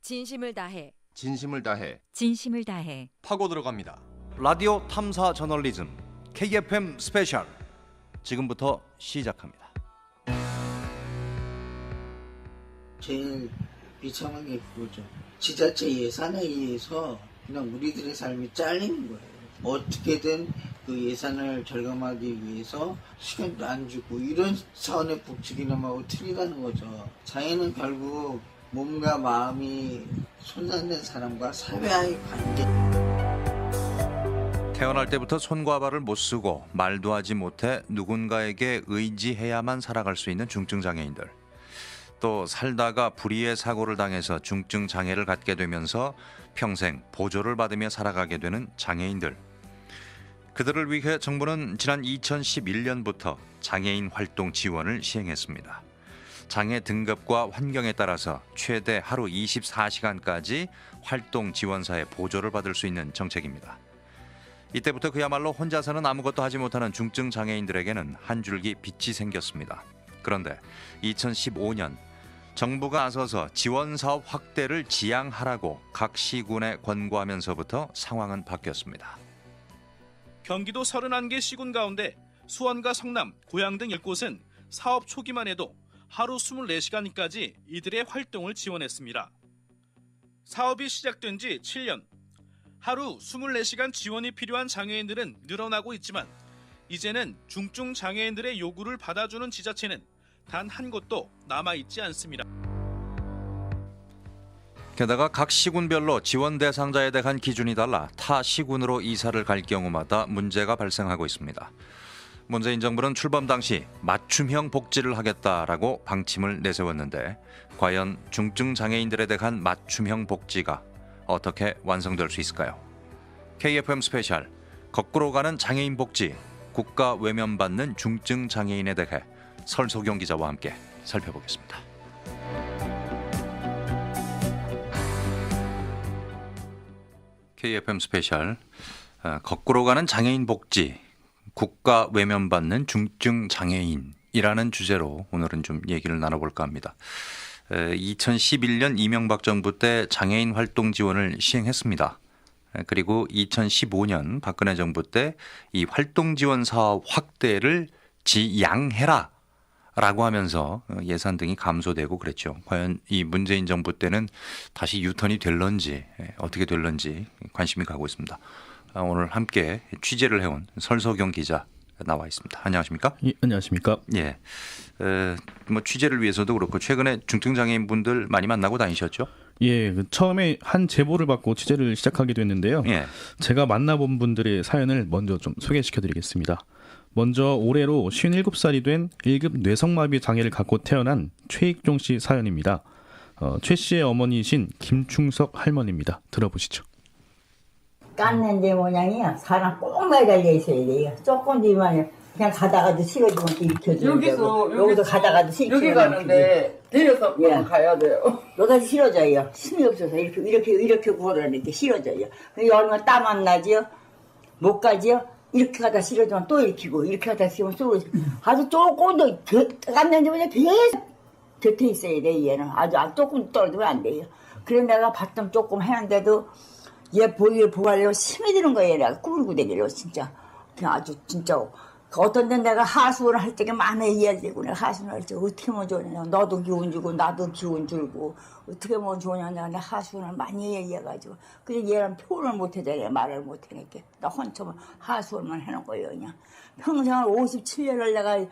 진심을 다해. 진심을 다해. 진심을 다해. 파고 들어갑니다. 라디오 탐사 저널리즘 KFM 스페셜 지금부터 시작합니다. 제일 비참한 게 그거죠. 지자체 예산에 의해서 그냥 우리들의 삶이 잘리는 거예요. 어떻게든 그 예산을 절감하기 위해서 시간도 안 주고 이런 차원의 북치기남하고 틀리다는 거죠. 장애는 결국 몸과 마음이 손상된 사람과 사회와의 관계. 태어날 때부터 손과 발을 못 쓰고 말도 하지 못해 누군가에게 의지해야만 살아갈 수 있는 중증 장애인들. 또 살다가 불의의 사고를 당해서 중증 장애를 갖게 되면서 평생 보조를 받으며 살아가게 되는 장애인들. 그들을 위해 정부는 지난 2011년부터 장애인 활동 지원을 시행했습니다. 장애 등급과 환경에 따라서 최대 하루 24시간까지 활동 지원사의 보조를 받을 수 있는 정책입니다. 이때부터 그야말로 혼자서는 아무것도 하지 못하는 중증 장애인들에게는 한 줄기 빛이 생겼습니다. 그런데 2015년 정부가 나서서 지원사업 확대를 지양하라고 각 시군에 권고하면서부터 상황은 바뀌었습니다. 경기도 31개 시군 가운데 수원과 성남, 고양 등 10곳은 사업 초기만 해도 하루 24시간까지 이들의 활동을 지원했습니다. 사업이 시작된 지 7년. 하루 24시간 지원이 필요한 장애인들은 늘어나고 있지만 이제는 중증 장애인들의 요구를 받아주는 지자체는 단 한 곳도 남아있지 않습니다. 게다가 각 시군별로 지원 대상자에 대한 기준이 달라 타 시군으로 이사를 갈 경우마다 문제가 발생하고 있습니다. 문재인 정부는 출범 당시 맞춤형 복지를 하겠다라고 방침을 내세웠는데 과연 중증 장애인들에 대한 맞춤형 복지가 어떻게 완성될 수 있을까요? KFM 스페셜 거꾸로 가는 장애인 복지, 국가 외면받는 중증 장애인에 대해 설소경 기자와 함께 살펴보겠습니다. KFM 스페셜 거꾸로 가는 장애인 복지, 국가 외면받는 중증 장애인이라는 주제로 오늘은 좀 얘기를 나눠볼까 합니다. 2011년 이명박 정부 때 장애인 활동 지원을 시행했습니다. 그리고 2015년 박근혜 정부 때 이 활동 지원 사업 확대를 지양해라 라고 하면서 예산 등이 감소되고 그랬죠. 과연 이 문재인 정부 때는 다시 유턴이 될런지 어떻게 될런지 관심이 가고 있습니다. 오늘 함께 취재를 해온 설소경 기자 나와 있습니다. 안녕하십니까? 예, 안녕하십니까? 예. 뭐 취재를 위해서도 그렇고 최근에 중증 장애인 분들 많이 만나고 다니셨죠? 예, 처음에 한 제보를 받고 취재를 시작하게 됐는데요. 예. 제가 만나본 분들의 사연을 먼저 좀 소개시켜드리겠습니다. 먼저 올해로 57살이 된 1급 뇌성마비 장애를 갖고 태어난 최익종 씨 사연입니다. 최 씨의 어머니이신 김충석 할머니입니다. 들어보시죠. 깠는데 모양이야. 사람 꼭 매달려 있어야 돼요. 조금 뒤만 그냥 가다가도 식어지면 일으켜줘요. 여기서 가다가도 식어지면 여기 가는데 내려서 예. 가야 돼요. 여기서 실어져요. 힘이 없어서 이렇게 걸어니까 실어져요. 얼마나 땀 안 나지요? 못 가지요? 이렇게 가다 실어지면 또 일으키고 이렇게 가다 실으면 또 아주 조금 더 깠는데 모양 계속 곁에 있어야 돼. 얘는 아주 조금 떨어지면 안 돼요. 그래 내가 봤던 조금 했는데도 얘 보기를 보가려고 힘이 드는 거예요. 내가 꾸불꾸대기로 진짜 그냥 아주 진짜 어떤 데 내가 하수를 할 때가 많아 이해야 되고 내가 하수를 할 때 어떻게 하면 좋냐. 너도 기운 주고 나도 기운 줄고 어떻게 하면 좋냐. 내가 하수를 많이 이해해가지고 근데 얘는 표현을 못하잖아요. 말을 못하니까 나 혼자 하수만 해놓은 거예요. 그냥 평생 57년을 내가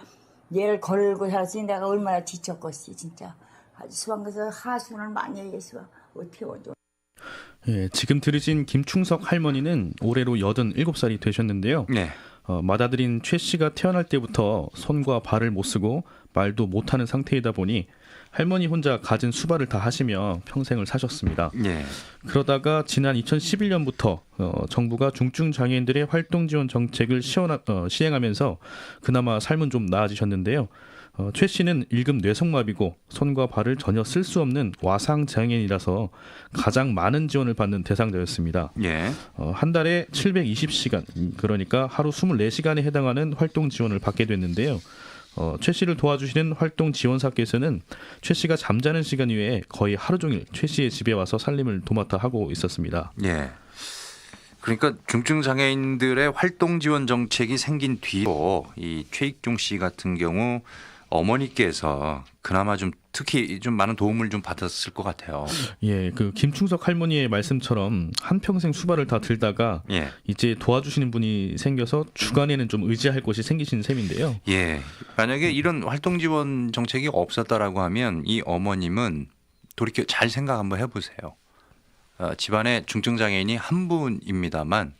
얘를 걸고 살았으니 내가 얼마나 지쳤겠지 진짜 아주 수방에서 하수를 많이 해서 어떻게 하면 좋냐. 예, 지금 들으신 김충석 할머니는 올해로 87살이 되셨는데요. 네. 맏아들인 최 씨가 태어날 때부터 손과 발을 못 쓰고 말도 못하는 상태이다 보니 할머니 혼자 갖은 수발을 다 하시며 평생을 사셨습니다. 네. 그러다가 지난 2011년부터 정부가 중증 장애인들의 활동 지원 정책을 시행하면서 그나마 삶은 좀 나아지셨는데요. 최 씨는 1급 뇌성마비고 손과 발을 전혀 쓸 수 없는 와상 장애인이라서 가장 많은 지원을 받는 대상자였습니다. 예. 한 달에 720시간, 그러니까 하루 24시간에 해당하는 활동 지원을 받게 됐는데요. 최 씨를 도와주시는 활동 지원사께서는 최 씨가 잠자는 시간 이외에 거의 하루 종일 최 씨의 집에 와서 살림을 도맡아 하고 있었습니다. 예. 그러니까 중증 장애인들의 활동 지원 정책이 생긴 뒤로 이 최익중 씨 같은 경우 어머니께서 그나마 좀 특히 좀 많은 도움을 좀 받았을 것 같아요. 예, 그 김충석 할머니의 말씀처럼 한평생 수발을 다 들다가 예. 이제 도와주시는 분이 생겨서 주간에는 좀 의지할 곳이 생기신 셈인데요. 예. 만약에 이런 활동 지원 정책이 없었다라고 하면 이 어머님은 돌이켜 잘 생각 한번 해보세요. 집안에 중증 장애인이 한 분입니다만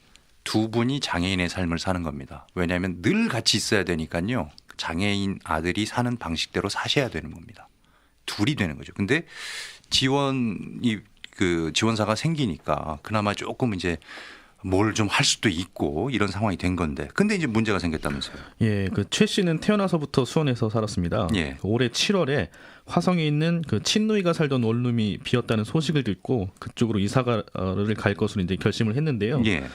두 분이 장애인의 삶을 사는 겁니다. 왜냐하면 늘 같이 있어야 되니까요. 장애인 아들이 사는 방식대로 사셔야 되는 겁니다. 둘이 되는 거죠. 근데 지원사가 생기니까 그나마 조금 이제 뭘 좀 할 수도 있고 이런 상황이 된 건데. 근데 이제 문제가 생겼다면서요. 예, 그 최 씨는 태어나서부터 수원에서 살았습니다. 예. 올해 7월에 화성에 있는 그 친누이가 살던 원룸이 비었다는 소식을 듣고 그쪽으로 이사를 갈 것으로 이제 결심을 했는데요. 예.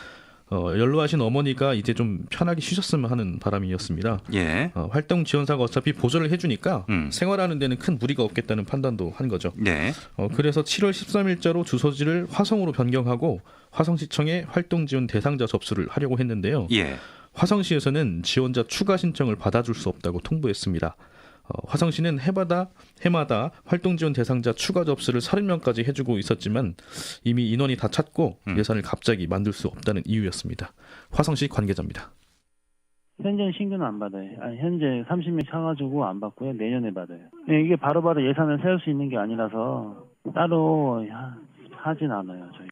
연로하신 어머니가 이제 좀 편하게 쉬셨으면 하는 바람이었습니다. 예. 활동 지원사가 어차피 보조를 해주니까 생활하는 데는 큰 무리가 없겠다는 판단도 한 거죠. 네. 그래서 7월 13일자로 주소지를 화성으로 변경하고 화성시청에 활동 지원 대상자 접수를 하려고 했는데요. 예. 화성시에서는 지원자 추가 신청을 받아줄 수 없다고 통보했습니다. 화성시는 해마다 활동 지원 대상자 추가 접수를 30명까지 해주고 있었지만 이미 인원이 다 찼고 예산을 갑자기 만들 수 없다는 이유였습니다. 화성시 관계자입니다. 현재 신규는 안 받아요. 현재 30명 차가지고 안 받고요. 내년에 받아요. 이게 바로바로 예산을 세울 수 있는 게 아니라서 따로 하진 않아요. 저희.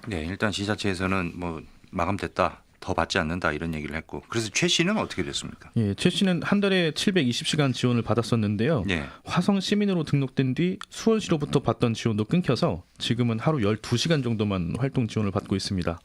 네, 일단 지자체에서는 뭐 마감됐다. 더 받지 않는다 이런 얘기를 했고 그래서 최 씨는 어떻게 됐습니까? 예, 최 씨는 한 달에 720시간 지원을 받았었는데요. 예. 화성 시민으로 등록된 뒤 수원시로부터 받던 지원도 끊겨서 지금은 하루 12시간 정도만 활동 지원을 받고 있습니다.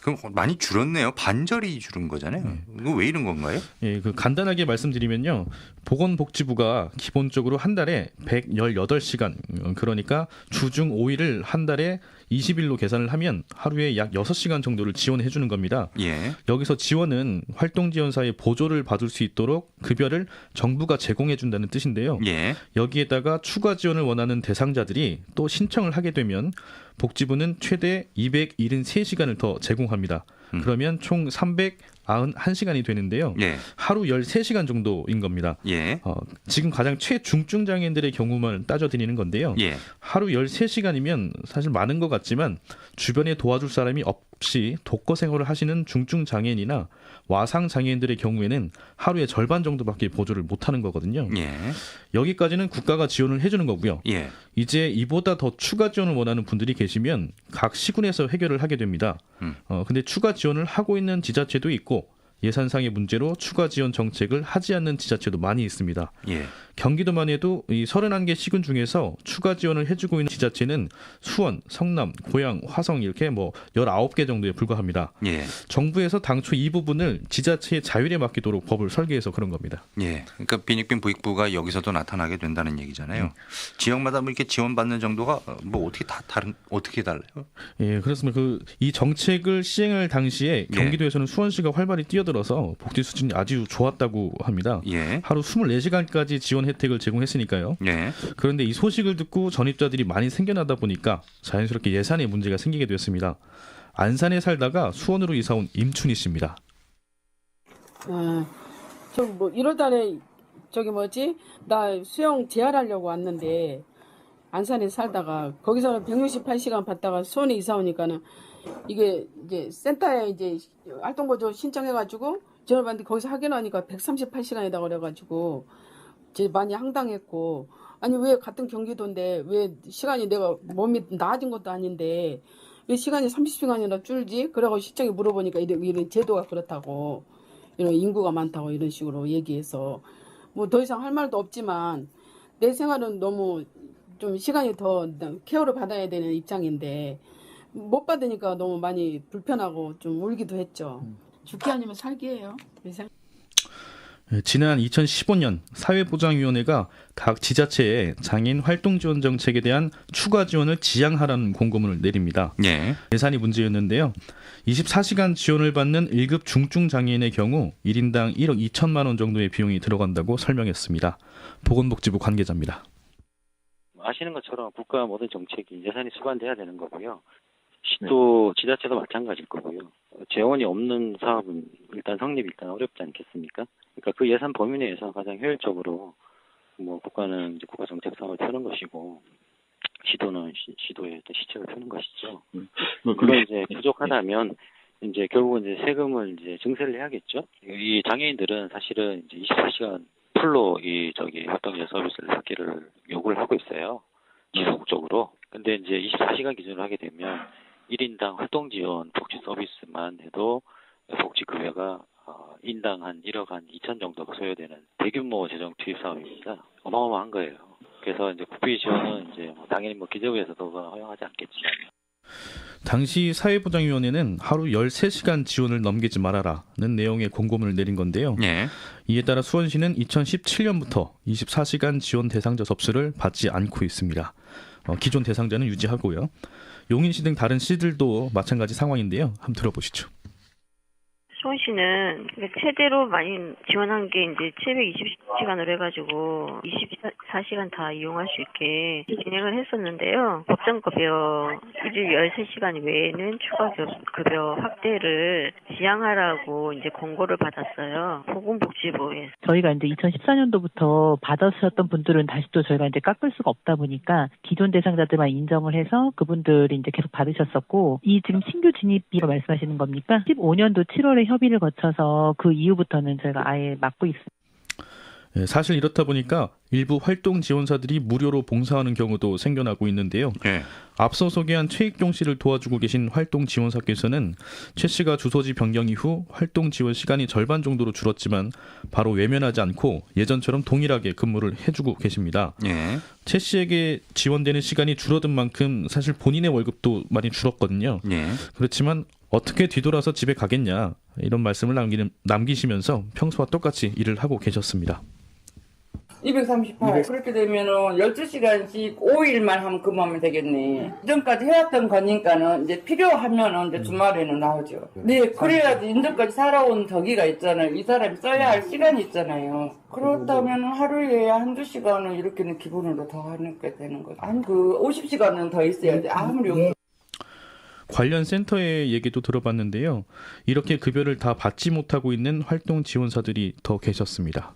그럼 많이 줄었네요. 반절이 줄은 거잖아요. 이거 왜 이런 건가요? 예, 그 간단하게 말씀드리면요. 보건복지부가 기본적으로 한 달에 118시간 그러니까 주중 5일을 한 달에 20일로 계산을 하면 하루에 약 6시간 정도를 지원해 주는 겁니다. 예. 여기서 지원은 활동지원사의 보조를 받을 수 있도록 급여를 정부가 제공해 준다는 뜻인데요. 예. 여기에다가 추가 지원을 원하는 대상자들이 또 신청을 하게 되면 복지부는 최대 273시간을 더 제공합니다. 그러면 총 391시간이 되는데요. 예. 하루 13시간 정도인 겁니다. 예. 지금 가장 최중증 장애인들의 경우만 따져드리는 건데요. 예. 하루 13시간이면 사실 많은 것 같지만 주변에 도와줄 사람이 없이 독거 생활을 하시는 중증 장애인이나 와상 장애인들의 경우에는 하루의 절반 정도밖에 보조를 못하는 거거든요. 예. 여기까지는 국가가 지원을 해주는 거고요. 예. 이제 이보다 더 추가 지원을 원하는 분들이 계시면 각 시군에서 해결을 하게 됩니다. 근데 추가 지원을 하고 있는 지자체도 있고 예산상의 문제로 추가 지원 정책을 하지 않는 지자체도 많이 있습니다. 예. 경기도만 해도 이 31개 시군 중에서 추가 지원을 해주고 있는 지자체는 수원, 성남, 고양, 화성 이렇게 뭐 19개 정도에 불과합니다. 예. 정부에서 당초 이 부분을 지자체의 자율에 맡기도록 법을 설계해서 그런 겁니다. 예. 그러니까 빈익빈 부익부가 여기서도 나타나게 된다는 얘기잖아요. 지역마다 뭐 이렇게 지원받는 정도가 뭐 어떻게 어떻게 달라요? 예, 그렇습니다. 이 정책을 시행할 당시에 경기도에서는 수원시가 활발히 뛰어들어서 복지 수준이 아주 좋았다고 합니다. 예. 하루 24시간까지 지원 혜택을 제공했으니까요. 예. 그런데 이 소식을 듣고 전입자들이 많이 생겨나다 보니까 자연스럽게 예산에 문제가 생기게 됐습니다. 안산에 살다가 수원으로 이사 온 임춘희 씨입니다. 저 뭐 1월달에 나 수영 재활하려고 왔는데 안산에 살다가 거기서는 168시간 받다가 수원에 이사 오니까는 이게 이제 센터에 이제 활동보조 신청해가지고 전화 받는데 거기서 확인하니까 138시간이다 그래가지고 이제 많이 황당했고 아니 왜 같은 경기도인데 왜 시간이 내가 몸이 나아진 것도 아닌데 왜 시간이 30시간이나 줄지? 그러고 시청에 물어보니까 이런 제도가 그렇다고 이런 인구가 많다고 이런 식으로 얘기해서 뭐 더 이상 할 말도 없지만 내 생활은 너무 좀 시간이 더 케어를 받아야 되는 입장인데 못 받으니까 너무 많이 불편하고 좀 울기도 했죠. 죽기 아니면 살기예요. 지난 2015년 사회보장위원회가 각 지자체에 장애인 활동 지원 정책에 대한 추가 지원을 지양하라는 공고문을 내립니다. 예. 예산이 문제였는데요. 24시간 지원을 받는 1급 중증 장애인의 경우 1인당 1억 2천만 원 정도의 비용이 들어간다고 설명했습니다. 보건복지부 관계자입니다. 아시는 것처럼 국가 모든 정책이 예산이 수반돼야 되는 거고요. 시도 지자체도 마찬가지일 거고요. 재원이 없는 사업은 일단 성립이 일단 어렵지 않겠습니까? 그러니까 그 예산 범위 내에서 가장 효율적으로 국가는 이제 국가 정책 사업을 펴는 것이고 시도는 시도의 시책을 펴는 것이죠. 물론 이제 부족하다면 이제 결국은 이제 세금을 이제 증세를 해야겠죠. 이 장애인들은 사실은 이제 24시간 풀로 활동지원 서비스를 받기를 요구를 하고 있어요. 지속적으로. 근데 이제 24시간 기준으로 하게 되면 1인당 활동 지원 복지 서비스만 해도 복지급여가 인당 한 1억 한 2천 정도가 소요되는 대규모 재정 투입 사업입니다. 어마어마한 거예요. 그래서 이제 국비 지원은 이제 당연히 기재부에서도 허용하지 않겠지만. 당시 사회보장위원회는 하루 13시간 지원을 넘기지 말아라는 내용의 공고문을 내린 건데요. 예. 이에 따라 수원시는 2017년부터 24시간 지원 대상자 접수를 받지 않고 있습니다. 기존 대상자는 유지하고요. 용인시 등 다른 시들도 마찬가지 상황인데요. 한번 들어보시죠. 수원시는 최대로 많이 지원한 게 이제 720시간으로 해가지고 24시간 다 이용할 수 있게 진행을 했었는데요. 법정급여 일일 13시간 외에는 추가 급여 확대를 지양하라고 이제 공고를 받았어요. 보건복지부에서. 저희가 이제 2014년도부터 받으셨던 분들은 다시 또 저희가 이제 깎을 수가 없다 보니까 기존 대상자들만 인정을 해서 그분들이 이제 계속 받으셨었고, 이 지금 신규 진입비가 말씀하시는 겁니까? 15년도 7월에 협의를 거쳐서 그 이후부터는 저희가 아예 막고 있습니다. 네, 사실 이렇다 보니까 일부 활동 지원사들이 무료로 봉사하는 경우도 생겨나고 있는데요. 네. 앞서 소개한 최익종 씨를 도와주고 계신 활동 지원사께서는 최 씨가 주소지 변경 이후 활동 지원 시간이 절반 정도로 줄었지만 바로 외면하지 않고 예전처럼 동일하게 근무를 해주고 계십니다. 네. 최 씨에게 지원되는 시간이 줄어든 만큼 사실 본인의 월급도 많이 줄었거든요. 네. 그렇지만 어떻게 뒤돌아서 집에 가겠냐, 이런 말씀을 남기시면서 평소와 똑같이 일을 하고 계셨습니다. 238. 그렇게 되면은 12시간씩 5일만 하면 근무하면 되겠네. 이전까지 해왔던 거니까는 이제 필요하면은 이제 주말에는 나오죠. 네, 그래야지 인전까지 살아온 덕이가 있잖아요. 이 사람이 써야 할 시간이 있잖아요. 그렇다면 하루에 한두 시간은 이렇게는 기본으로 더 하니까 되는 거죠. 아니, 50시간은 더 있어야 돼. 아무리. 관련 센터의 얘기도 들어봤는데요. 이렇게 급여를 다 받지 못하고 있는 활동 지원사들이 더 계셨습니다.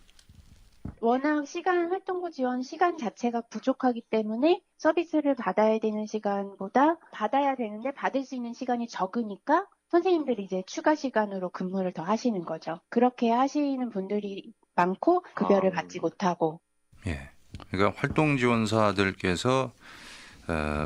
워낙 활동부 지원 시간 자체가 부족하기 때문에 서비스를 받아야 되는 시간보다 받아야 되는데 받을 수 있는 시간이 적으니까 선생님들이 이제 추가 시간으로 근무를 더 하시는 거죠. 그렇게 하시는 분들이 많고 급여를 받지 못하고. 예. 그러니까 활동 지원사들께서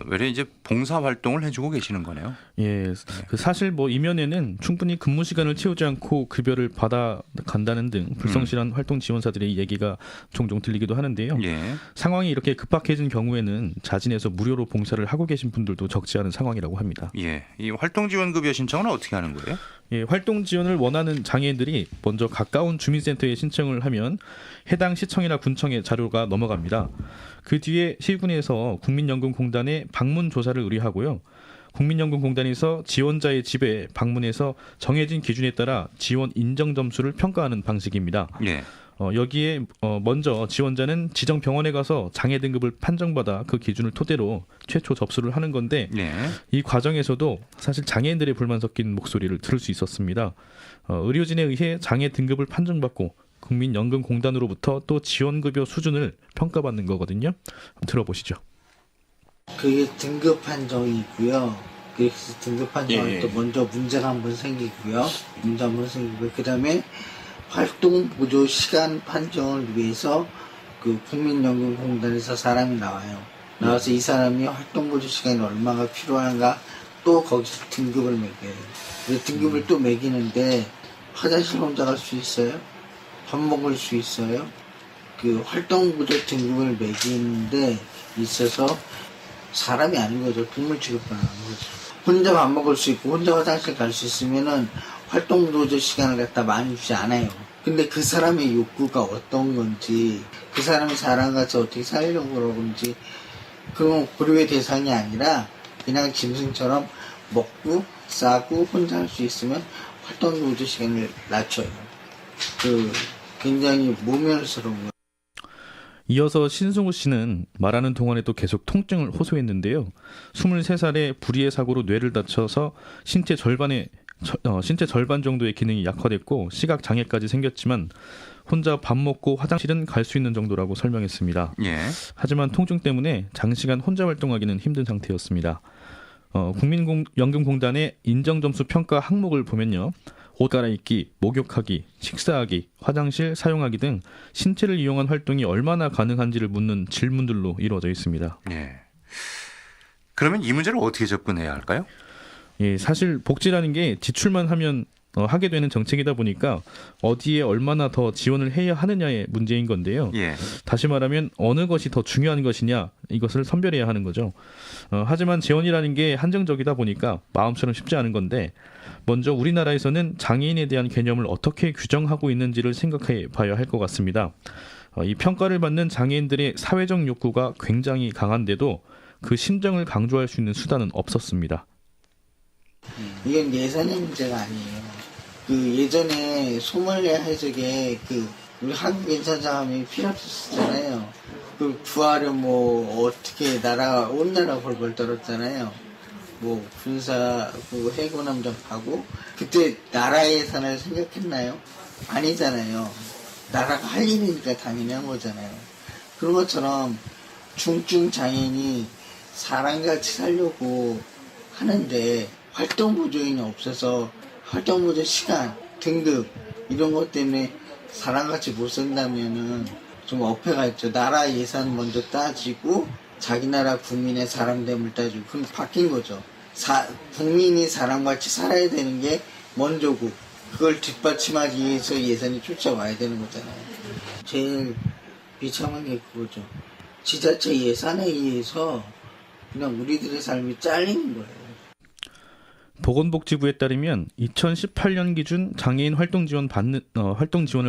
외래 이제 봉사 활동을 해주고 계시는 거네요. 예, 사실 이면에는 충분히 근무 시간을 채우지 않고 급여를 받아 간다는 등 불성실한 활동 지원사들의 얘기가 종종 들리기도 하는데요. 예. 상황이 이렇게 급박해진 경우에는 자진해서 무료로 봉사를 하고 계신 분들도 적지 않은 상황이라고 합니다. 예, 이 활동 지원 급여 신청은 어떻게 하는 거예요? 예, 활동 지원을 원하는 장애인들이 먼저 가까운 주민센터에 신청을 하면 해당 시청이나 군청에 자료가 넘어갑니다. 그 뒤에 시군에서 국민연금공단에 방문 조사를 의뢰하고요. 국민연금공단에서 지원자의 집에 방문해서 정해진 기준에 따라 지원 인정 점수를 평가하는 방식입니다. 예. 여기에 먼저 지원자는 지정 병원에 가서 장애 등급을 판정받아 그 기준을 토대로 최초 접수를 하는 건데 예. 이 과정에서도 사실 장애인들의 불만 섞인 목소리를 들을 수 있었습니다. 의료진에 의해 장애 등급을 판정받고 국민연금공단으로부터 또 지원급여 수준을 평가받는 거거든요. 한번 들어보시죠. 그게 등급 판정이 있고요. 그래서 등급 판정이 또 먼저 문제가 한번 생기고요. 그 다음에 활동 보조 시간 판정을 위해서 그 국민연금공단에서 사람이 나와요. 나와서 이 사람이 활동 보조 시간이 얼마가 필요한가 또 거기서 등급을 매겨요. 등급을 또 매기는데 화장실 혼자 갈 수 있어요? 밥 먹을 수 있어요? 그 활동 보조 등급을 매기는데 있어서 사람이 아닌 거죠. 동물 취급하는 거죠. 혼자 밥 먹을 수 있고 혼자 화장실 갈 수 있으면은 활동 보조 시간을 갖다 많이 주지 않아요. 근데 그 사람의 욕구가 어떤 건지, 그 사람이 사람같이 어떻게 살려고 그러는지, 그건 고려의 대상이 아니라 그냥 짐승처럼 먹고 싸고 혼자 할 수 있으면 활동구조 시간을 낮춰요. 굉장히 모멸스러운 거예요. 이어서 신승우 씨는 말하는 동안에도 계속 통증을 호소했는데요. 23살에 불의의 사고로 뇌를 다쳐서 신체 절반 정도의 기능이 약화됐고 시각 장애까지 생겼지만 혼자 밥 먹고 화장실은 갈 수 있는 정도라고 설명했습니다. 예. 하지만 통증 때문에 장시간 혼자 활동하기는 힘든 상태였습니다. 국민연금공단의 인정점수 평가 항목을 보면요. 옷 갈아입기, 목욕하기, 식사하기, 화장실 사용하기 등 신체를 이용한 활동이 얼마나 가능한지를 묻는 질문들로 이루어져 있습니다. 예. 그러면 이 문제를 어떻게 접근해야 할까요? 예, 사실 복지라는 게 지출만 하면 하게 되는 정책이다 보니까 어디에 얼마나 더 지원을 해야 하느냐의 문제인 건데요. 예. 다시 말하면 어느 것이 더 중요한 것이냐 이것을 선별해야 하는 거죠. 하지만 재원이라는 게 한정적이다 보니까 마음처럼 쉽지 않은 건데 먼저 우리나라에서는 장애인에 대한 개념을 어떻게 규정하고 있는지를 생각해 봐야 할 것 같습니다. 이 평가를 받는 장애인들의 사회적 욕구가 굉장히 강한데도 그 심정을 강조할 수 있는 수단은 없었습니다. 이건 예산의 문제가 아니에요. 예전에 소믈리에 해적에 우리 한국 인천장함이 필요 없었잖아요. 구하려 어떻게 온 나라 벌벌 떨었잖아요. 군사 해군함정 파고 그때 나라 예산을 생각했나요? 아니잖아요. 나라가 할 일이니까 당연히 한 거잖아요. 그런 것처럼 중증 장애인이 사람같이 살려고 하는데 활동보조인이 없어서 활동보조 시간, 등급 이런 것 때문에 사람같이 못 산다면은 좀 어폐가 있죠. 나라 예산 먼저 따지고 자기 나라 국민의 사람됨을 따지고 그럼 바뀐 거죠. 국민이 사람같이 살아야 되는 게 먼저고 그걸 뒷받침하기 위해서 예산이 쫓아와야 되는 거잖아요. 제일 비참한 게 그거죠. 지자체 예산에 의해서 그냥 우리들의 삶이 잘리는 거예요. 보건복지부에 따르면 2018년 기준 장애인 활동 지원을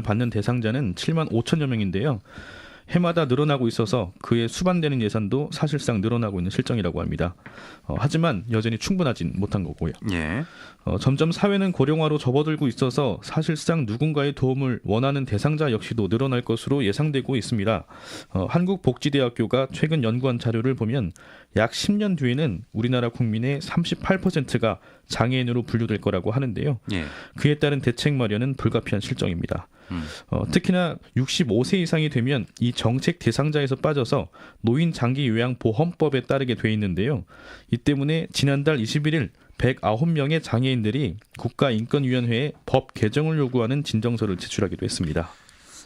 받는 대상자는 7만 5천여 명인데요. 해마다 늘어나고 있어서 그에 수반되는 예산도 사실상 늘어나고 있는 실정이라고 합니다. 하지만 여전히 충분하진 못한 거고요. 예. 점점 사회는 고령화로 접어들고 있어서 사실상 누군가의 도움을 원하는 대상자 역시도 늘어날 것으로 예상되고 있습니다. 한국복지대학교가 최근 연구한 자료를 보면 약 10년 뒤에는 우리나라 국민의 38%가 장애인으로 분류될 거라고 하는데요. 예. 그에 따른 대책 마련은 불가피한 실정입니다. 특히나 65세 이상이 되면 이 정책 대상자에서 빠져서 노인장기요양보험법에 따르게 돼 있는데요. 이 때문에 지난달 21일 109명의 장애인들이 국가인권위원회에 법 개정을 요구하는 진정서를 제출하기도 했습니다.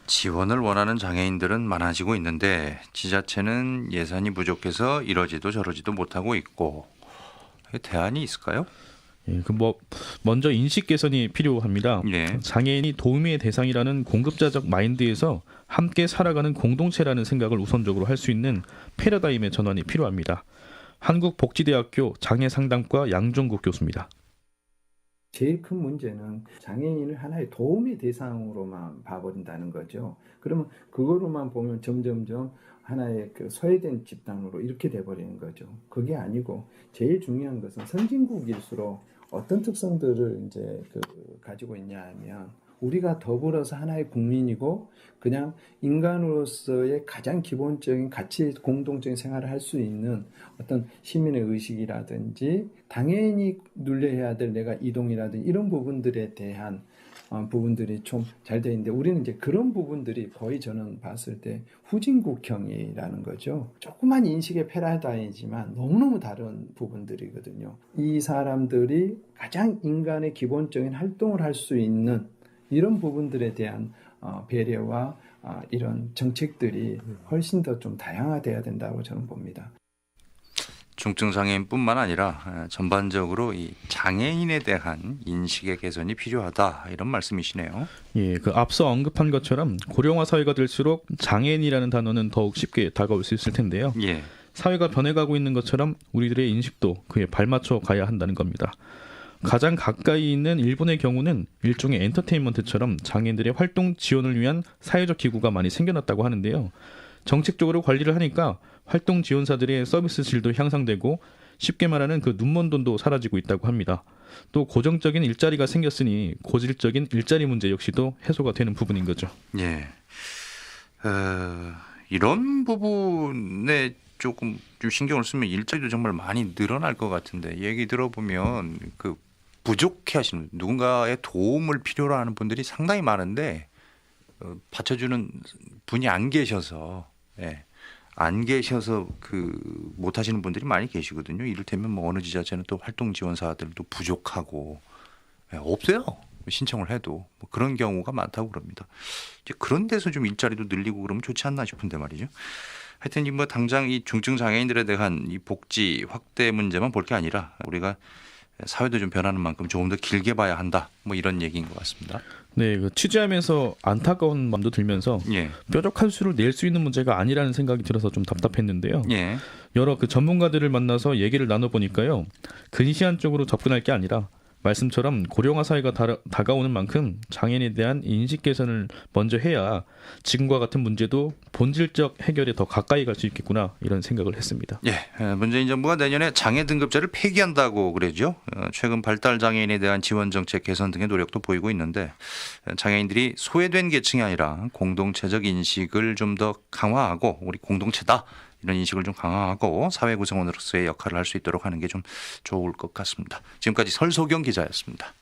지원을 원하는 장애인들은 많아지고 있는데 지자체는 예산이 부족해서 이러지도 저러지도 못하고 있고 대안이 있을까요? 예, 먼저 인식 개선이 필요합니다. 예. 장애인이 도움의 대상이라는 공급자적 마인드에서 함께 살아가는 공동체라는 생각을 우선적으로 할 수 있는 패러다임의 전환이 필요합니다. 한국복지대학교 장애상담과 양종국 교수입니다. 제일 큰 문제는 장애인을 하나의 도움의 대상으로만 봐버린다는 거죠. 그러면 그거로만 보면 점점점 하나의 소외된 집단으로 이렇게 돼버리는 거죠. 그게 아니고 제일 중요한 것은 선진국일수록 어떤 특성들을 이제 가지고 있냐 하면 우리가 더불어서 하나의 국민이고 그냥 인간으로서의 가장 기본적인 가치 공동적인 생활을 할 수 있는 어떤 시민의 의식이라든지 당연히 눌려야 될 내가 이동이라든지 이런 부분들에 대한 부분들이 좀 잘 돼 있는데 우리는 이제 그런 부분들이 거의 저는 봤을 때 후진국형이라는 거죠. 조그만 인식의 패러다임이지만 너무너무 다른 부분들이거든요. 이 사람들이 가장 인간의 기본적인 활동을 할 수 있는 이런 부분들에 대한 배려와 이런 정책들이 훨씬 더 좀 다양화돼야 된다고 저는 봅니다. 중증장애인뿐만 아니라 전반적으로 이 장애인에 대한 인식의 개선이 필요하다 이런 말씀이시네요. 예, 앞서 언급한 것처럼 고령화 사회가 될수록 장애인이라는 단어는 더욱 쉽게 다가올 수 있을 텐데요. 예. 사회가 변해가고 있는 것처럼 우리들의 인식도 그에 발맞춰 가야 한다는 겁니다. 가장 가까이 있는 일본의 경우는 일종의 엔터테인먼트처럼 장애인들의 활동 지원을 위한 사회적 기구가 많이 생겨났다고 하는데요. 정책적으로 관리를 하니까 활동 지원사들의 서비스 질도 향상되고 쉽게 말하는 그 눈먼 돈도 사라지고 있다고 합니다. 또 고정적인 일자리가 생겼으니 고질적인 일자리 문제 역시도 해소가 되는 부분인 거죠. 예. 이런 부분에 조금 신경을 쓰면 일자리도 정말 많이 늘어날 것 같은데 얘기 들어보면 그 부족해 하시는 누군가의 도움을 필요로 하는 분들이 상당히 많은데 받쳐주는 분이 안 계셔서 안 계셔서 못 하시는 분들이 많이 계시거든요. 이를테면 뭐 어느 지자체는 또 활동 지원사들도 부족하고 없어요. 신청을 해도 뭐 그런 경우가 많다고 그럽니다. 이제 그런 데서 좀 일자리도 늘리고 그러면 좋지 않나 싶은데 말이죠. 하여튼 뭐 당장 이 중증 장애인들에 대한 이 복지 확대 문제만 볼 게 아니라 우리가 사회도 좀 변하는 만큼 조금 더 길게 봐야 한다. 뭐 이런 얘기인 것 같습니다. 네, 취재하면서 안타까운 마음도 들면서 뾰족한 수를 낼 수 있는 문제가 아니라는 생각이 들어서 좀 답답했는데요. 여러 전문가들을 만나서 얘기를 나눠보니까요. 근시안적으로 접근할 게 아니라 말씀처럼 고령화 사회가 다가오는 만큼 장애인에 대한 인식 개선을 먼저 해야 지금과 같은 문제도 본질적 해결에 더 가까이 갈 수 있겠구나 이런 생각을 했습니다. 문재인 정부가 내년에 장애 등급제를 폐기한다고 그러죠. 최근 발달 장애인에 대한 지원 정책 개선 등의 노력도 보이고 있는데 장애인들이 소외된 계층이 아니라 공동체적 인식을 좀 더 강화하고 우리 공동체다. 이런 인식을 좀 강화하고 사회 구성원으로서의 역할을 할 수 있도록 하는 게 좀 좋을 것 같습니다. 지금까지 설소경 기자였습니다.